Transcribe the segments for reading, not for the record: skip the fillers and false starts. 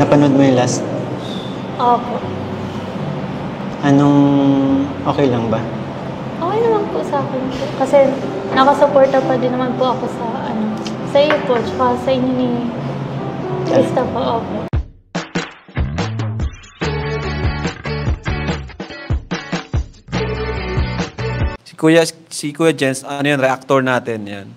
Napanood mo yung last? Opo. Anong okay lang ba? Okay naman po sa akin po. Kasi nakasuporta pa din naman po ako sa iyo po, tsaka sa inyo ni Krista po. Opo. Si Kuya Jens, ano yan, reactor natin yan.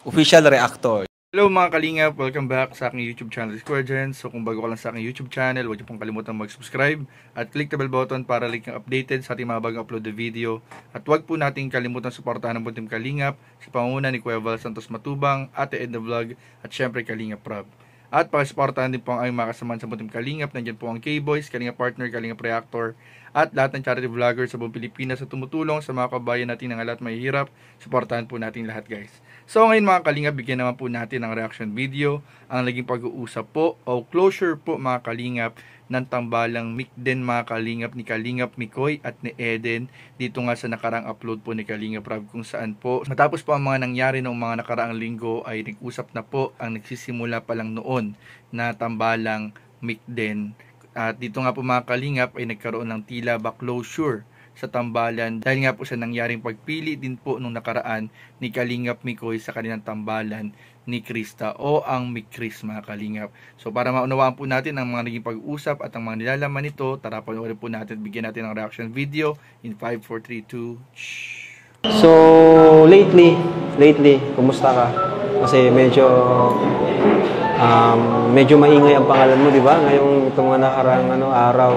Official reactor. Hello mga kalingap, welcome back sa aking YouTube channel, Kuya Jens. So kung bago ka lang sa aking YouTube channel, huwag niyo pong kalimutan mag-subscribe at click the bell button para lagi kang updated sa ating mga bagong upload na video. At huwag po nating kalimutan suportahan ang Buntim Kalingap sa pangunguna ni Kuya Val Santos Matubang, Ate Edna Vlog at syempre Kalingap Rob. At pakisuportahan din po ang aming mga kasamahan sa Buntim Kalingap. Nandiyan po ang K-Boys, Kalingap Partner, Kalingap Reactor at lahat ng charity vloggers sa buong Pilipinas sa tumutulong sa mga kabayan natin ng lahat may hirap. Suportahan po natin lahat, guys. So ngayon mga kalingap, bigyan naman po natin ng reaction video ang naging pag-uusap po o closure po mga kalingap ng tambalang Mikden mga kalingap ni Kalingap Mikoy at ni Eden dito nga sa nakarang upload po ni Kalingap Rob, kung saan po matapos po ang mga nangyari noong mga nakaraang linggo ay nag-usap na po ang nagsisimula pa lang noon na tambalang Mikden. At dito nga po mga kalingap ay nagkaroon ng tila ba closure sa tambalan dahil nga po sa nangyaring pagpili din po nung nakaraan ni Kalingap Mikoy sa kanilang tambalan ni Krista o ang Mikris mga kalingap. So para maunawaan po natin ang mga naging pag-usap at ang mga nilalaman nito, tara panoorin po natin, bigyan natin ng reaction video in 5, 4, 3, 2. So, lately, kumusta ka? Kasi medyo maingay ang pangalan mo, di ba? Ngayong itong mga nakarang araw,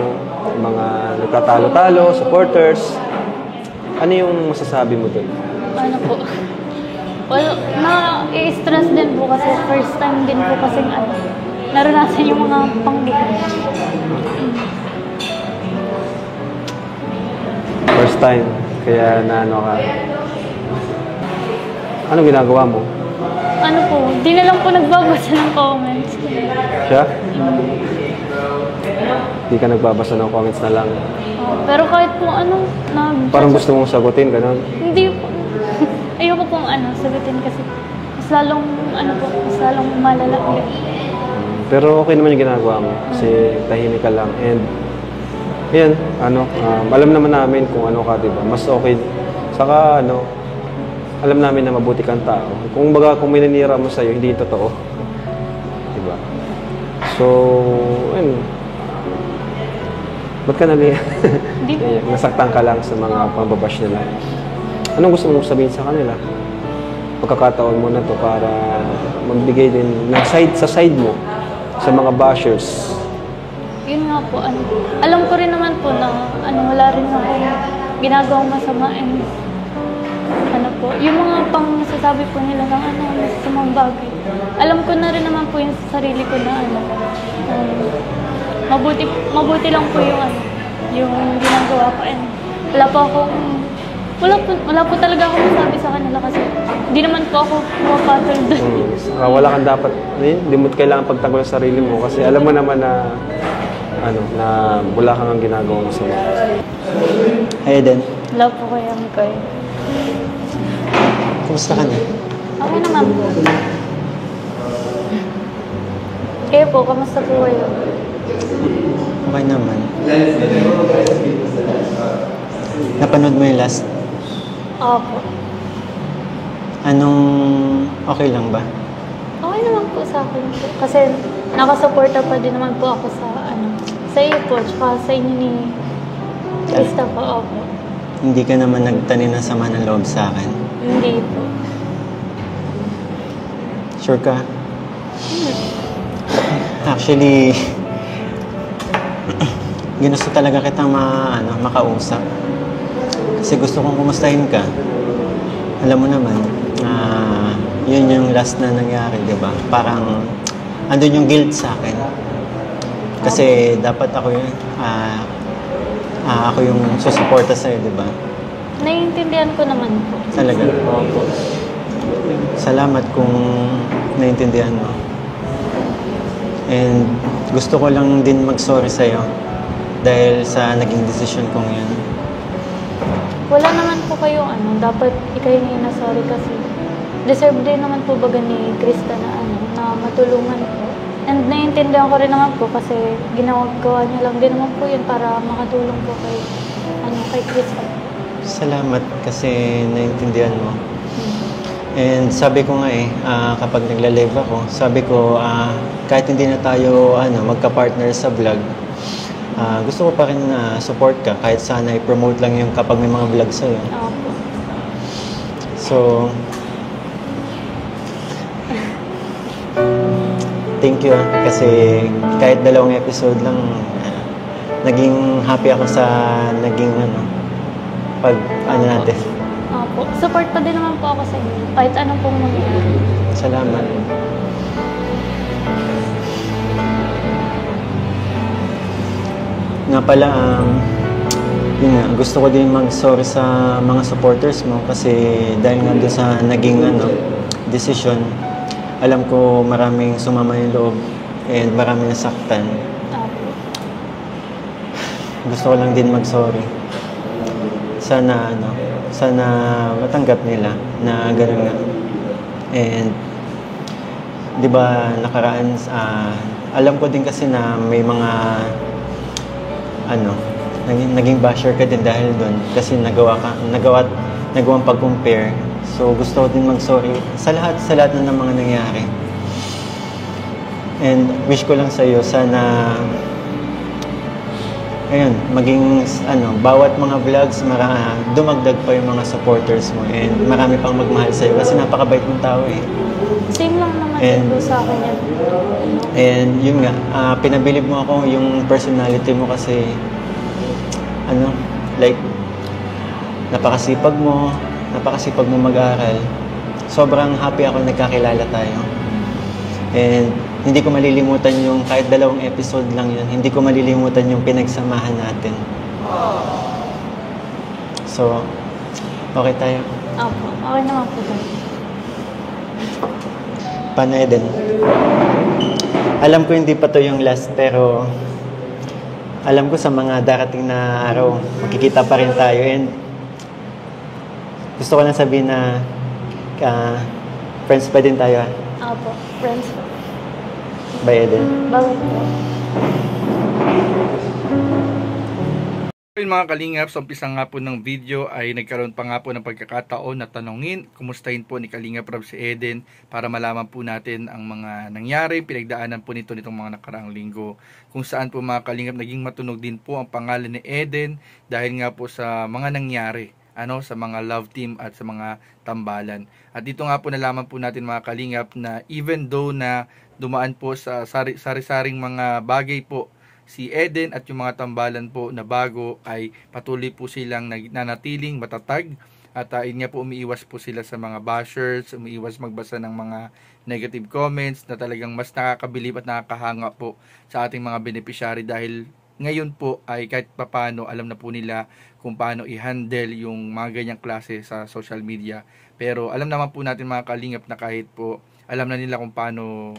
mga nagtatalo-talo, supporters. Ano yung masasabi mo doon? Ano po? Well, na-i-stress din po kasi first time din po kasi naranasan yung mga panggulo. First time, kaya ka. Anong ginagawa mo? Ano po, di na lang po nagbabasa ng comments. Siya? Di ka nagbabasa ng comments na lang. Pero kahit po parang gusto mong sagutin, gano'n? Hindi po. Ayoko pong sagutin kasi mas lalong malala ulit. Pero okay naman yung ginagawa mo kasi tahimik ka lang. And yan, alam naman namin kung ano ka, diba? Mas okay. Saka alam namin na mabuti kang tao. Kung may nanira mo sa'yo, hindi totoo. Diba? So, ayun. Ba't ka nasaktan ka lang sa mga pambabash nila? Anong gusto mong sabihin sa kanila? Pagkakataon mo na to para magbigay din ng sa side mo sa mga bashers. Yun nga po, alam ko rin naman po na wala rin ako ginagawang masama and yung mga pang-sasabi po nila ng sa mga bagay. Alam ko na rin naman po yung sarili ko na mabuti lang po yung ginagawa ko and wala po talaga ako masabi sa kanila kasi hindi naman po ako pumapatol doon. Wala kang dapat, hindi mo kailangan pagtanggol sa sarili mo kasi alam mo naman na wala kang ginagawa masama. Hey Eden. Hello po Kuya Mikoy. Kumusta ka na? Okay naman po. Kayo po, kamusta po kayo? Okay naman. Napanood mo yung last? Opo. Anong okay lang ba? Okay naman po sa akin po. Kasi nakasuporta pa din naman po ako sa iyo po, tsaka sa inyo ni Krista po. Opo. Hindi ka naman nagtanim ng sama ng loob sa akin? Hindi po. Sure ka? Actually, ginusto talaga kitang makausap. Kasi gusto kong kumustahin ka. Alam mo naman, yun yung last na nangyari, di ba? Parang, andun yung guilt sa akin. Kasi dapat ako yung susuporta sa'yo, di ba? Naiintindihan ko naman po. Talaga? Opo. Salamat kung naiintindihan mo. And gusto ko lang din mag-sorry sa'yo dahil sa naging desisyon kong yun. Wala naman po kayo dapat ikaw yung sorry kasi deserve din naman po baga ni Krista na matulungan po. And naiintindihan ko rin naman po kasi ginagawa niya lang din naman po yun para makatulong po kay Krista. Salamat kasi naintindihan mo. And sabi ko nga kapag nagla-live ako, sabi ko kahit hindi na tayo magka-partner sa vlog, gusto ko pa rin support ka kahit sana i-promote lang yung kapag may mga vlog sa'yo. Opo. So, thank you kasi kahit 2 episode lang, naging happy ako sa naging pag natin. Opo. Support pa din naman po ako sa inyo. Kahit anong pong mangyari. Salamat. Nga pala, yun nga, gusto ko din mag-sorry sa mga supporters mo kasi dahil nga doon sa naging decision, alam ko maraming sumama yung loob and maraming nasaktan. Opo. Gusto ko lang din mag-sorry. Sana matanggap nila na gano'n nga. And, di ba, nakaraan, alam ko din kasi na may mga, naging basher ka din dahil doon kasi nagawang pag-compare. So, gusto ko din mag-sorry sa lahat na ng mga nangyari. And, wish ko lang sa'yo, sana ayun, maging bawat mga vlogs, dumagdag pa yung mga supporters mo and marami pang magmahal sa'yo kasi napakabait mong tao eh. Same lang naman din po sa akin yan. And yun nga, pinabilib mo ako yung personality mo kasi napakasipag mo mag-aral. Sobrang happy ako nagkakilala tayo. And hindi ko malilimutan yung kahit 2 episode lang yun, hindi ko malilimutan yung pinagsamahan natin. So, okay tayo. Opo. Okay naman po tayo. Paano Eden? Alam ko hindi pa to yung last pero alam ko sa mga darating na araw, makikita pa rin tayo and gusto ko lang sabihin na friends pa din tayo. Opo. Friends po. Bye Eden. Bye po. Ayun mga kalingap, sa umpisa nga po ng video ay nagkaroon pa nga po ng pagkakataon na tanongin, kumustahin po ni Kalingap Rab si Eden para malaman po natin ang mga nangyari, pinagdaanan po nitong mga nakaraang linggo. Kung saan po mga kalingap naging matunog din po ang pangalan ni Eden dahil nga po sa mga nangyari, sa mga love team at sa mga tambalan. At dito nga po nalaman po natin mga kalingap na even though na dumaan po sa sari-saring mga bagay po si Eden at yung mga tambalan po na bago ay patuloy po silang nanatiling matatag at yun nga po umiiwas po sila sa mga bashers, umiiwas magbasa ng mga negative comments na talagang mas nakakabilib at nakakahanga po sa ating mga beneficiary dahil ngayon po ay kahit papano alam na po nila kung paano i-handle yung mga ganyang klase sa social media. Pero alam naman po natin mga kalingap na kahit po alam na nila kung paano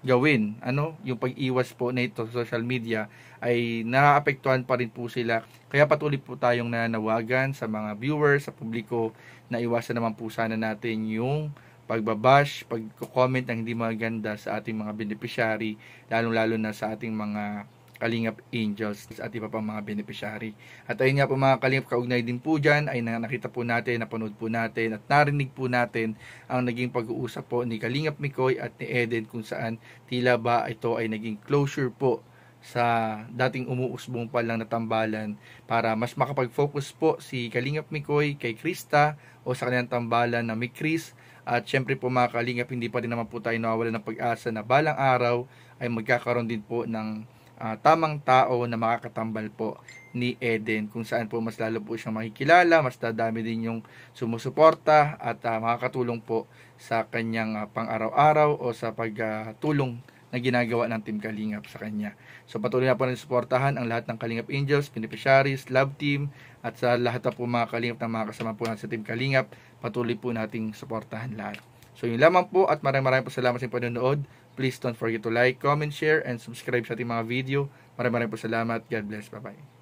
gawin yung pag-iwas po na ito sa social media ay naapektuhan pa rin po sila. Kaya patuloy po tayong nananawagan sa mga viewers, sa publiko na iwasan naman po sana natin yung pagbabash, pagko-comment ng hindi maganda sa ating mga beneficiary, lalong-lalo na sa ating mga Kalingap Angels at iba pang mga beneficiary. At ayun nga po mga Kalingap, kaugnay din po dyan ay nakita po natin, napanood po natin at narinig po natin ang naging pag-uusap po ni Kalingap Mikoy at ni Eden kung saan tila ba ito ay naging closure po sa dating umuusbong pa lang na tambalan para mas makapag-focus po si Kalingap Mikoy kay Krista o sa kanilang tambalan na may Chris. At syempre po mga Kalingap, hindi pa rin naman po tayo nawawala ng pag-asa na balang araw ay magkakaroon din po ng tamang tao na makakatambal po ni Eden kung saan po mas lalo po siyang makikilala, mas dadami din yung sumusuporta at makakatulong po sa kanyang pang-araw-araw o sa pagtulong na ginagawa ng Team Kalingap sa kanya. So patuloy na po rin suportahan ang lahat ng Kalingap Angels, beneficiaries, love team at sa lahat na po mga Kalingap na mga kasama po natin sa Team Kalingap, patuloy po nating suportahan lahat. So yun lamang po at maraming po salamat sa panonood. Please don't forget to like, comment, share, and subscribe sa ating mga video. Maraming po salamat. God bless. Bye-bye.